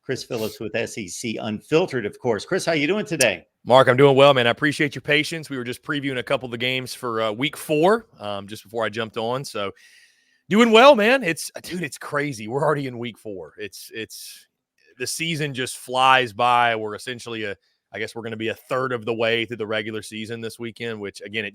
Chris Phillips with SEC Unfiltered, of course. Chris, how you doing today? Mark, I'm doing well, man. I appreciate your patience. We were just previewing a couple of the games for week 4 just before I jumped on. So doing well, man. It's crazy. We're already in week 4. It's the season just flies by. We're essentially I guess we're going to be a third of the way through the regular season this weekend, which again,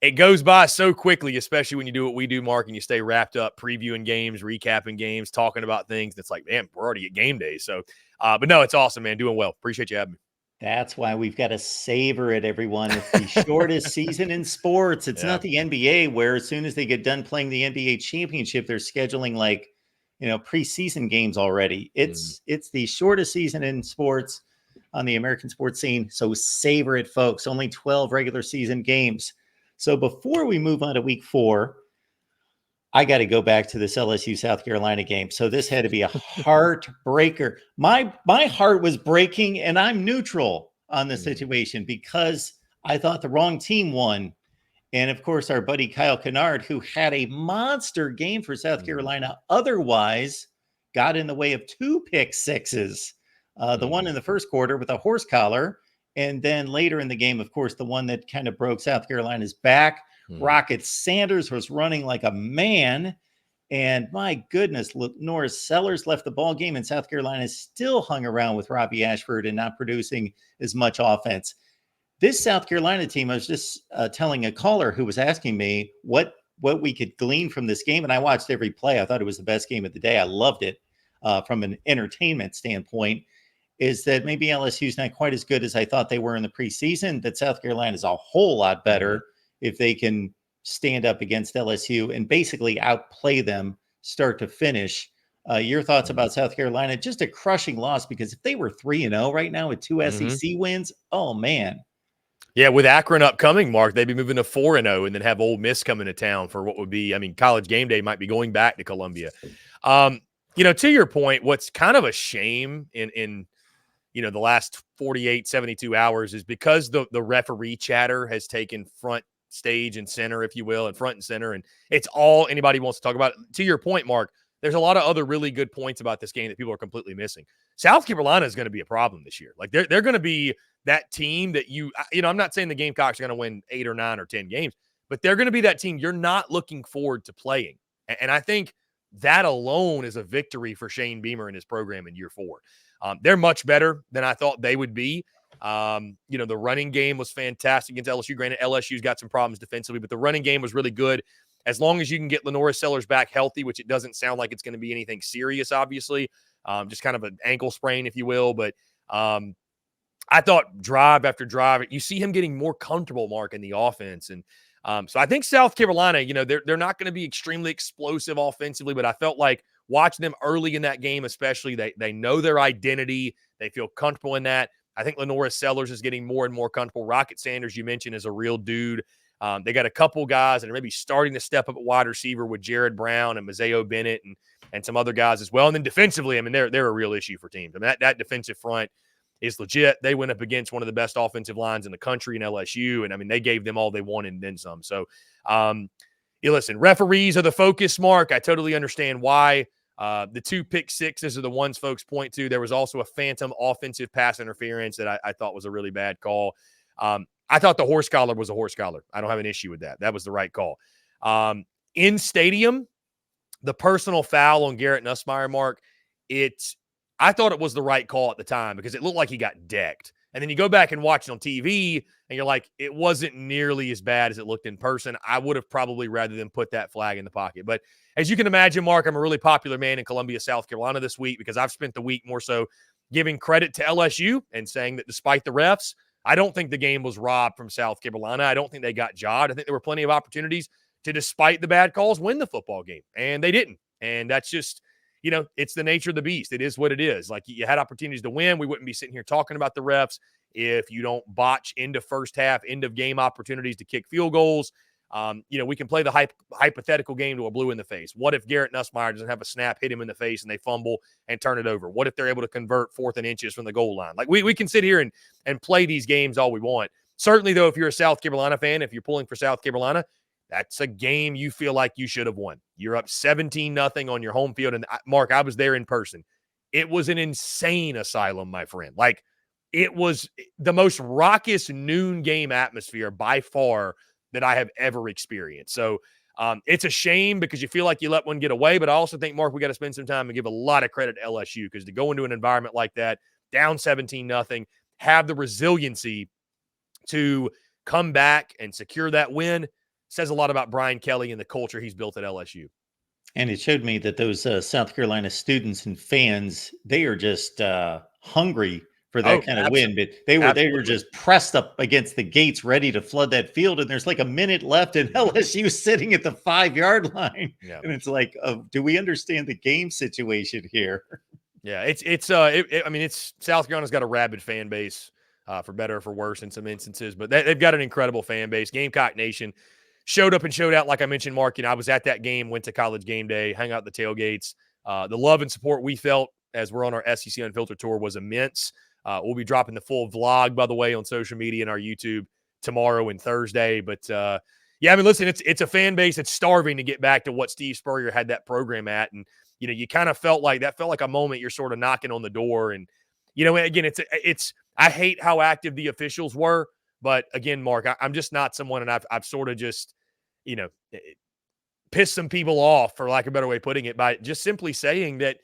it goes by so quickly, especially when you do what we do, Mark, and you stay wrapped up previewing games, recapping games, talking about things. It's like, man, we're already at game day. So, but no, it's awesome, man. Doing well. Appreciate you having me. That's why we've got to savor it, everyone. It's the shortest season in sports. It's not the NBA, where as soon as they get done playing the NBA championship, they're scheduling preseason games already. It's the shortest season in sports on the American sports scene. So savor it, folks. Only 12 regular season games. So before we move on to week 4, I got to go back to this LSU South Carolina game. So this had to be a heartbreaker. My heart was breaking, and I'm neutral on the situation because I thought the wrong team won. And of course, our buddy Kyle Kennard, who had a monster game for South Carolina, otherwise got in the way of 2 pick sixes. The one in the first quarter with a horse collar. And then later in the game, of course, the one that kind of broke South Carolina's back. Rocket Sanders was running like a man. And my goodness, Lenora Sellers left the ball game, and South Carolina still hung around with Robbie Ashford and not producing as much offense. This South Carolina team, I was just telling a caller who was asking me what we could glean from this game. And I watched every play. I thought it was the best game of the day. I loved it from an entertainment standpoint. Is that maybe LSU's not quite as good as I thought they were in the preseason, that South Carolina is a whole lot better if they can stand up against LSU and basically outplay them start to finish. Your thoughts about South Carolina? Just a crushing loss, because if they were 3-0 right now with 2 SEC wins, oh man. Yeah, with Akron upcoming, Mark, they'd be moving to 4-0 and then have Ole Miss coming to town for what would be, College game day might be going back to Columbia. To your point, what's kind of a shame in the last 48, 72 hours is because the referee chatter has taken front stage and center, if you will, and front and center. And it's all anybody wants to talk about. To your point, Mark, there's a lot of other really good points about this game that people are completely missing. South Carolina is going to be a problem this year. Like they're going to be that team that I'm not saying the Gamecocks are going to win 8 or 9 or 10 games, but they're going to be that team you're not looking forward to playing. And I think that alone is a victory for Shane Beamer and his program in year 4. They're much better than I thought they would be. The running game was fantastic against LSU. Granted, LSU's got some problems defensively, but the running game was really good. As long as you can get Lenora Sellers back healthy, which it doesn't sound like it's going to be anything serious, obviously, just kind of an ankle sprain, if you will. But I thought drive after drive, you see him getting more comfortable, Mark, in the offense. And so I think South Carolina, they're not going to be extremely explosive offensively, but I felt like watching them early in that game, especially, they know their identity. They feel comfortable in that. I think Lenora Sellers is getting more and more comfortable. Rocket Sanders, you mentioned, is a real dude. They got a couple guys that are maybe starting to step up at wide receiver with Jared Brown and Mazeo Bennett and some other guys as well. And then defensively, they're a real issue for teams. That defensive front is legit. They went up against one of the best offensive lines in the country in LSU, and they gave them all they wanted and then some. So, listen, referees are the focus, Mark. I totally understand why. The 2 pick sixes are the ones folks point to. There was also a phantom offensive pass interference that I thought was a really bad call. I thought the horse collar was a horse collar. I don't have an issue with that. That was the right call. In stadium, the personal foul on Garrett Nussmeier, Mark, I thought it was the right call at the time because it looked like he got decked. And then you go back and watch it on TV, and you're like, it wasn't nearly as bad as it looked in person. I would have probably rather than put that flag in the pocket. But as you can imagine, Mark, I'm a really popular man in Columbia, South Carolina this week because I've spent the week more so giving credit to LSU and saying that despite the refs, I don't think the game was robbed from South Carolina. I don't think they got jobbed. I think there were plenty of opportunities to, despite the bad calls, win the football game. And they didn't. And that's just, it's the nature of the beast. It is what it is. Like, you had opportunities to win. We wouldn't be sitting here talking about the refs if you don't botch into first half, end of game opportunities to kick field goals. We can play the hypothetical game to a blue in the face. What if Garrett Nussmeier doesn't have a snap hit him in the face and they fumble and turn it over? What if they're able to convert 4th and inches from the goal line? Like, we can sit here and play these games all we want. Certainly, though, if you're a South Carolina fan, if you're pulling for South Carolina, that's a game you feel like you should have won. You're up 17-0 on your home field. And Mark, I was there in person. it was an insane asylum, my friend. Like, it was the most raucous noon game atmosphere by far that I have ever experienced. So it's a shame because you feel like you let one get away, but I also think, Mark, we got to spend some time and give a lot of credit to LSU because to go into an environment like that, down 17-0, have the resiliency to come back and secure that win says a lot about Brian Kelly and the culture he's built at LSU. And it showed me that those South Carolina students and fans, they are just hungry for that kind of win. But they were just pressed up against the gates, ready to flood that field. And there's like a minute left, and LSU sitting at the 5-yard line. Yeah. And it's like, do we understand the game situation here? Yeah, it's South Carolina's got a rabid fan base, for better or for worse in some instances, but they've got an incredible fan base. Gamecock Nation showed up and showed out, like I mentioned, Mark. I was at that game, went to College Game Day, hung out at the tailgates. The love and support we felt as we're on our SEC Unfiltered tour was immense. We'll be dropping the full vlog, by the way, on social media and our YouTube tomorrow and Thursday. But yeah, I mean, listen, it's a fan base that's starving to get back to what Steve Spurrier had that program at, and you kind of felt like a moment you're sort of knocking on the door. And, again, I hate how active the officials were. But again, Mark, I'm just not someone, and I've sort of just, pissed some people off, for lack of a better way of putting it, by just simply saying that,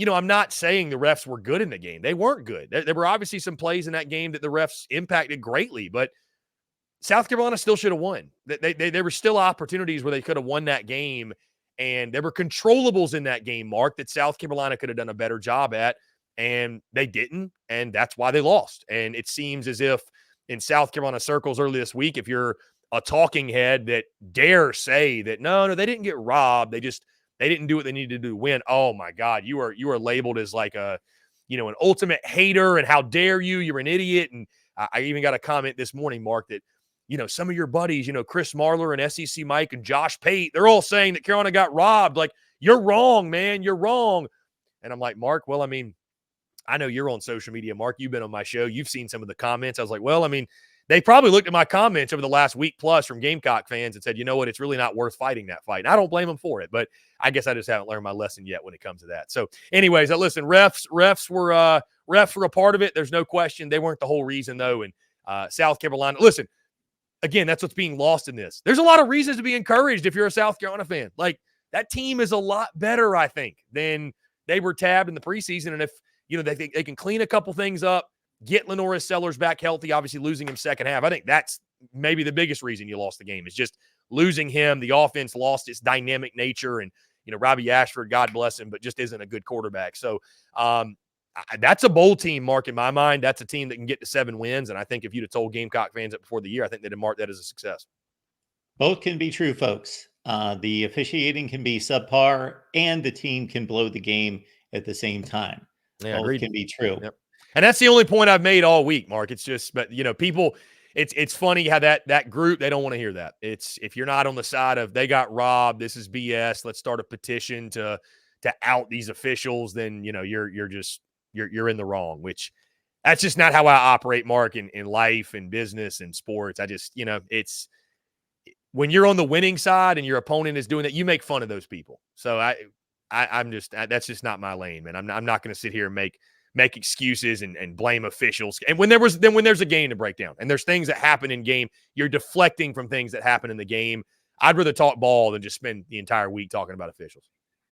I'm not saying the refs were good in the game. They weren't good. There were obviously some plays in that game that the refs impacted greatly, but South Carolina still should have won. There were still opportunities where they could have won that game. And there were controllables in that game, Mark, that South Carolina could have done a better job at, and they didn't, and that's why they lost. And it seems as if in South Carolina circles early this week, if you're a talking head that dare say that, no, they didn't get robbed, they didn't do what they needed to do to win, oh, my God, you are labeled as like an ultimate hater, and how dare you, you're an idiot. And I even got a comment this morning, Mark, that some of your buddies, Chris Marler and SEC Mike and Josh Pate, they're all saying that Carolina got robbed. Like, you're wrong, man. You're wrong. And I'm like, Mark, well, I mean, I know you're on social media, Mark. You've been on my show. You've seen some of the comments. I was like, well, I mean, they probably looked at my comments over the last week plus from Gamecock fans and said, you know what, it's really not worth fighting that fight. And I don't blame them for it, but I guess I just haven't learned my lesson yet when it comes to that. So anyways, listen, refs were a part of it. There's no question. They weren't the whole reason, though. And South Carolina, listen, again, that's what's being lost in this. There's a lot of reasons to be encouraged if you're a South Carolina fan. Like, that team is a lot better, I think, than they were tabbed in the preseason. And if, they can clean a couple things up, get Lenoris Sellers back healthy, obviously losing him second half. I think that's maybe the biggest reason you lost the game, is just losing him. The offense lost its dynamic nature. And, Robbie Ashford, God bless him, but just isn't a good quarterback. So, that's a bowl team, Mark, in my mind. That's a team that can get to 7 wins. And I think if you'd have told Gamecock fans that before the year, I think they'd have marked that as a success. Both can be true, folks. The officiating can be subpar, and the team can blow the game at the same time. Yeah, both agreed. can be true. Yep. And that's the only point I've made all week, Mark. It's just, but people, it's funny how that group, they don't want to hear that. It's, if you're not on the side of they got robbed, this is BS, let's start a petition to out these officials, then you're in the wrong, which that's just not how I operate, Mark, in life and business and sports. I just, it's when you're on the winning side and your opponent is doing that, you make fun of those people. So I'm just, that's just not my lane, man. I'm not going to sit here and make excuses and blame officials. And when there's a game to break down and there's things that happen in game, you're deflecting from things that happen in the game. I'd rather talk ball than just spend the entire week talking about officials.